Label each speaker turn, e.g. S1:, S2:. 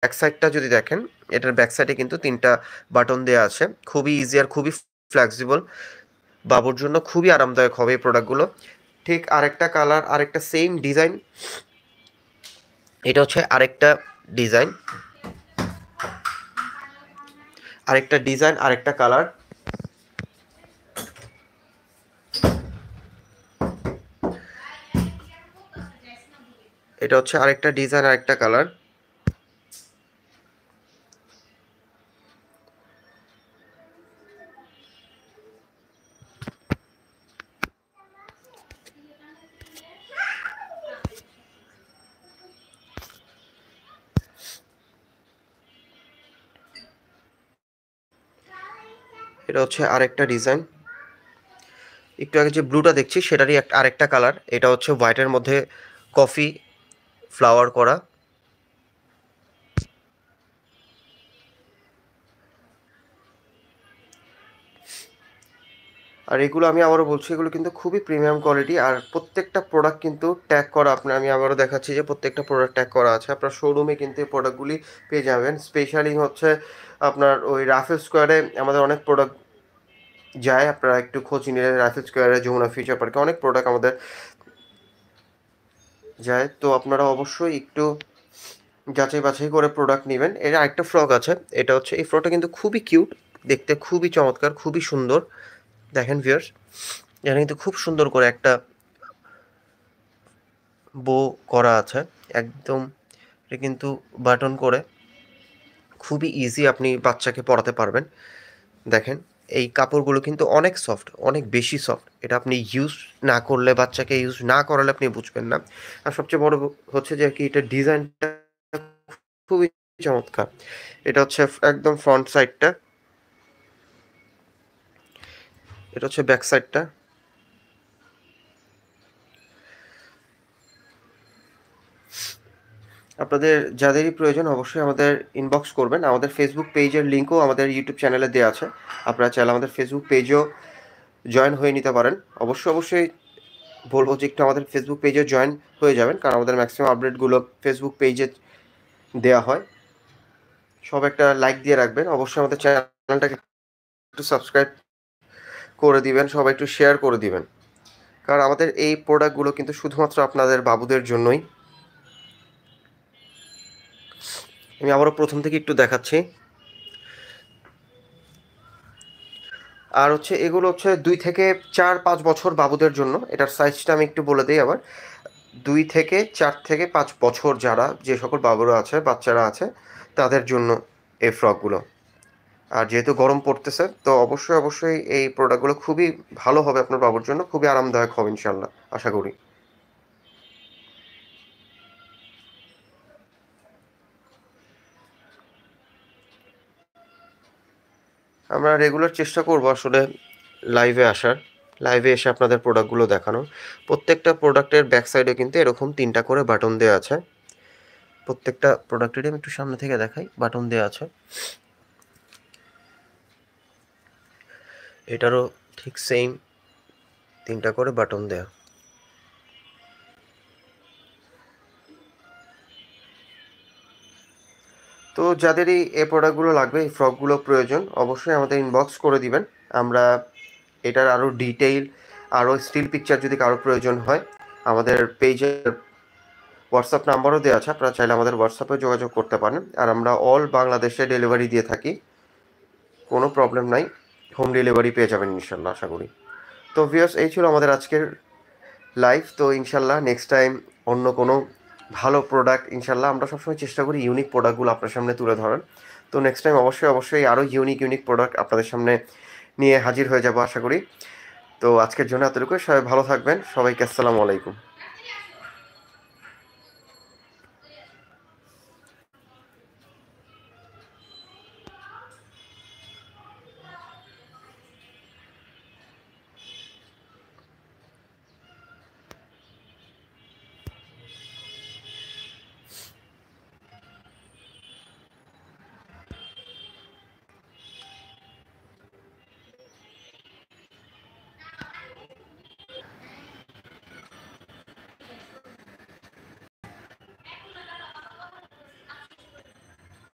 S1: Back সাইডটা যদি দেখেন, এটার ব্যাক সাইডে কিন্তু ৩টা বাটন দেয়া আছে। খুবই ইজি আর খুবই ফ্লেক্সিবল। বাবুর জন্য খুবই আরামদায়ক হবে এই প্রোডাক্টগুলো। ঠিক আরেকটা কালার, আরেকটা সেম ডিজাইন। এটা হচ্ছে আরেকটা কালার। এটা হচ্ছে আরেকটা ডিজাইন, আরেকটা কালার। এটা হচ্ছে আরেকটা ডিজাইন। একটু আগে যে ব্লুটা দেখছি সেটারই আরেকটা কালার। এটা হচ্ছে হোয়াইটের মধ্যে কফি ফ্লাওয়ার করা। আর এগুলো আমি আবারও বলছি, এগুলো কিন্তু খুবই প্রিমিয়াম কোয়ালিটি। আর প্রত্যেকটা প্রোডাক্ট কিন্তু ট্যাগ করা। আমি আবারও দেখাচ্ছি যে প্রত্যেকটা প্রোডাক্ট ট্যাগ করা আছে। আপনার শোরুমে কিন্তু এই প্রোডাক্টগুলি পেয়ে যাবেন। স্পেশালি হচ্ছে আপনার ওই রাফেল স্কোয়ারে আমাদের অনেক প্রোডাক্ট যায়। আপনারা একটু খোঁজ নিলে রাফেল স্কোয়ারে, যমুনা ফিউচার পার্কে অনেক প্রোডাক্ট আমাদের যায়। তো আপনারা অবশ্যই একটু যাচাই বাছাই করে প্রোডাক্ট নেবেন। এর আরেকটা ফ্রক আছে। এটা হচ্ছে, এই ফ্রকটা কিন্তু খুবই কিউট, দেখতে খুবই চমৎকার, খুবই সুন্দর। দেখেন ভিউয়ার্স, এটা কিন্তু খুব সুন্দর করে একটা বো করা আছে একদম। এটা কিন্তু বাটন করে খুবই ইজি আপনি বাচ্চাকে পড়াতে পারবেন। দেখেন, এই কাপড়গুলো কিন্তু অনেক সফট, অনেক বেশি সফট। এটা আপনি ইউজ না করলে, বাচ্চাকে ইউজ না করালে আপনি বুঝবেন না। আর সবচেয়ে বড় হচ্ছে যে কি, এটা ডিজাইনটা খুবই চমৎকার। এটা হচ্ছে একদম ফ্রন্ট সাইডটা, এটা হচ্ছে ব্যাক সাইডটা। আপনাদের যাদেরই প্রয়োজন অবশ্যই আমাদের ইনবক্স করবেন। আমাদের ফেসবুক পেজের লিঙ্কও আমাদের ইউটিউব চ্যানেলে দেওয়া আছে। আপনারা চাইলে আমাদের ফেসবুক পেজও জয়েন হয়ে নিতে পারেন। অবশ্যই বলবো যে একটু আমাদের ফেসবুক পেজে জয়েন হয়ে যাবেন, কারণ আমাদের ম্যাক্সিমাম আপডেটগুলো ফেসবুক পেজে দেওয়া হয়। সব একটা লাইক দিয়ে রাখবেন। অবশ্যই আমাদের চ্যানেলটাকে একটু সাবস্ক্রাইব করে দিবেন, সবাই একটু শেয়ার করে দিবেন। কারণ আমাদের এই প্রোডাক্টগুলো কিন্তু শুধুমাত্র আপনাদের বাবুদের জন্যই। আমি আবারও প্রথম থেকে একটু দেখাচ্ছি। আর হচ্ছে এগুলো হচ্ছে 2 থেকে 4-5 বছর বাবুদের জন্য। এটার সাইজটা আমি একটু বলে দিই আবার। 2 থেকে 4 থেকে 5 বছর যারা, যে সকল বাবুরা আছে, বাচ্চারা আছে, তাদের জন্য এই ফ্রকগুলো। আর যেহেতু গরম পড়তেছে, তো অবশ্যই এই প্রোডাক্টগুলো খুবই ভালো হবে আপনার বাবুর জন্য, খুবই আরামদায়ক হবে ইনশাল্লাহ, আশা করি। আমরা রেগুলার চেষ্টা করব আসলে লাইভে আসার, লাইভে এসে আপনাদের প্রোডাক্টগুলো দেখানো। প্রত্যেকটা প্রোডাক্টের ব্যাক সাইডে কিন্তু এরকম 3টা করে বাটন দেওয়া আছে। প্রত্যেকটা প্রোডাক্টেরই আমি একটু সামনে থেকে দেখাই, বাটন দেওয়া আছে। এটারও ঠিক সেম 3টা করে বাটন দেয়া। তো যাদেরই এই প্রোডাক্টগুলো লাগবে, এই ফ্রকগুলো প্রয়োজন, অবশ্যই আমাদের ইনবক্স করে দিবেন। আমরা এটার আরও ডিটেইল, আরও স্টিল পিকচার যদি কারো প্রয়োজন হয়, আমাদের পেজের হোয়াটসঅ্যাপ নাম্বারও দেওয়া আছে। আপনারা চাইলে আমাদের হোয়াটসঅ্যাপে যোগাযোগ করতে পারেন। আর আমরা অল বাংলাদেশে ডেলিভারি দিয়ে থাকি, কোনো প্রবলেম নাই। হোম ডেলিভারি পেয়ে যাবেন ইনশাল্লাহ, আশা করি। তো ভিউয়ার্স, এই ছিল আমাদের আজকের লাইভ। তো ইনশাল্লাহ নেক্সট টাইম অন্য কোনো ভালো প্রোডাক্ট, ইনশাল্লাহ আমরা সবসময় চেষ্টা করি ইউনিক প্রোডাক্টগুলো আপনার সামনে তুলে ধরার। তো নেক্সট টাইম অবশ্যই আরও ইউনিক প্রোডাক্ট আপনাদের সামনে নিয়ে হাজির হয়ে যাব, আশা করি। তো আজকের জন্য এতটুকু। সবাই ভালো থাকবেন। সবাইকে আসসালামু আলাইকুম।